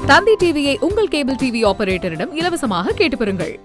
தந்தி டிவியை உங்கள் cable TV ஆபரேட்டரிடம் இலவசமாக கேட்டு பெறுங்கள்.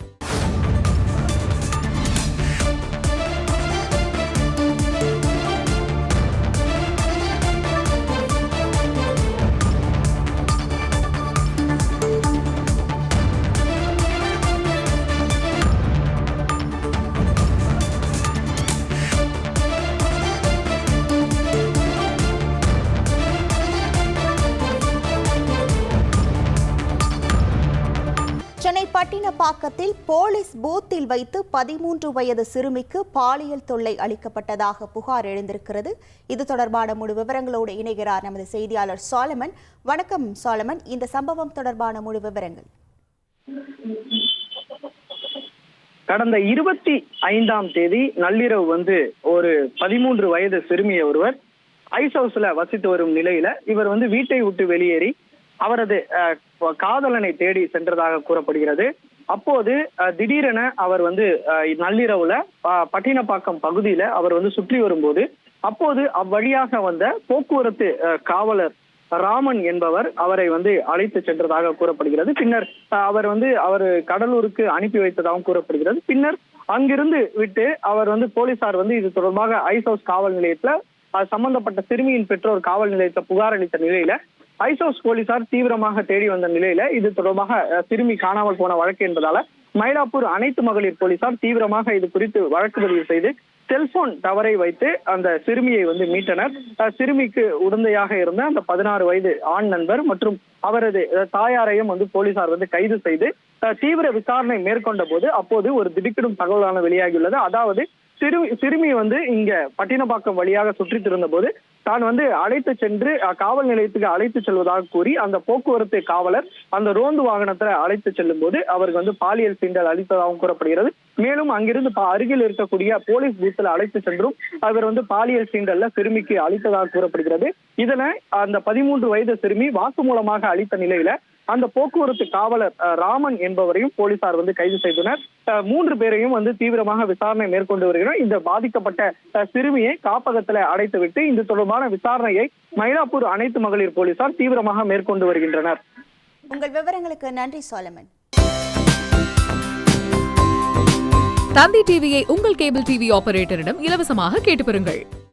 சென்னை பட்டினப்பாக்கத்தில் போலீஸ் பூத்தில் வைத்து 13 வயது சிறுமிக்கு பாலியல் தொல்லை அளிக்கப்பட்டதாக புகார் எழுந்திருக்கிறது. இது தொடர்பான முழு விவரங்களோடு இணைகிறார் நமது செய்தியாளர் சாலமன். வணக்கம் சாலமன், இந்த சம்பவம் தொடர்பான முழு விவரங்கள். கடந்த 25ஆம் தேதி நள்ளிரவு ஒரு 13 வயது சிறுமி ஒருவர் ஐஸ் ஹவுஸ்ல வசித்து வரும் நிலையில இவர் வீட்டை விட்டு வெளியேறி அவரது காதலனை தேடி சென்றதாக கூறப்படுகிறது. அப்போது திடீரென அவர் நள்ளிரவுல பட்டினப்பாக்கம் பகுதியில அவர் சுற்றி வரும்போது அப்போது அவ்வழியாக வந்த போக்குவரத்து காவலர் ராமன் என்பவர் அவரை அழைத்து சென்றதாக கூறப்படுகிறது. பின்னர் அவர் கடலூருக்கு அனுப்பி வைத்ததாகவும் கூறப்படுகிறது. பின்னர் அங்கிருந்து விட்டு அவர் போலீசார் இது தொடர்பாக ஐஸ் ஹவுஸ் காவல் நிலையத்துல சம்பந்தப்பட்ட சிறுமியின் பெற்றோர் காவல் நிலையத்தை புகார் அளித்த நிலையில ஐஸ் ஹவுஸ் போலீசார் தீவிரமாக தேடி வந்த நிலையில இது தொடர்பாக சிறுமி காணாமல் போன வழக்கு என்பதால மயிலாப்பூர் அனைத்து மகளிர் போலீசார் தீவிரமாக இது குறித்து வழக்கு பதிவு செய்து செல்போன் டவரை வைத்து அந்த சிறுமியை மீட்டனர். சிறுமிக்கு உடந்தையாக இருந்த அந்த 16 வயது ஆண் நண்பர் மற்றும் அவரது தாயாரையும் போலீசார் கைது செய்து தீவிர விசாரணை மேற்கொண்ட போது அப்போது ஒரு திடுக்கிடும் தகவலான வெளியாகியுள்ளது. அதாவது சிறுமி இங்க பட்டினப்பாக்கம் வழியாக சுற்றித் இருந்த போது தான் அழைத்து சென்று காவல் நிலையத்துக்கு அழைத்து செல்வதாக கூறி அந்த போக்குவரத்து காவலர் அந்த ரோந்து வாகனத்துல அழைத்து செல்லும் போது அவருக்கு பாலியல் சீண்டல் அளித்ததாகவும் கூறப்படுகிறது. மேலும் அங்கிருந்து அருகில் இருக்கக்கூடிய போலீஸ் பூத்துல அழைத்து சென்றும் அவர் பாலியல் சீண்டல்ல சிறுமிக்கு அளித்ததாக கூறப்படுகிறது. இதனை அந்த 13 வயது சிறுமி வாக்குமூலமாக அளித்த நிலையில அந்த போக்குவரத்து காவலர் ராமன் என்பவரையும் போலீசார் கைது செய்தனர். 3 பேரையும் தீவிரமாக விசாரணை மேற்கொண்டு வருகிறார். இந்த பாதிக்கப்பட்ட சிறுமியை காப்பகத்துல அடைத்துவிட்டு இந்த தொடர்பான விசாரணையை மயிலாப்பூர் அனைத்து மகளிர் போலீசார் தீவிரமாக மேற்கொண்டு வருகின்றனர். உங்கள் விவரங்களுக்கு நன்றி சாலமன். தந்தி டிவியை உங்கள் கேபிள் டிவி ஆபரேட்டரிடம் இலவசமாக கேட்டு பெறுங்கள்.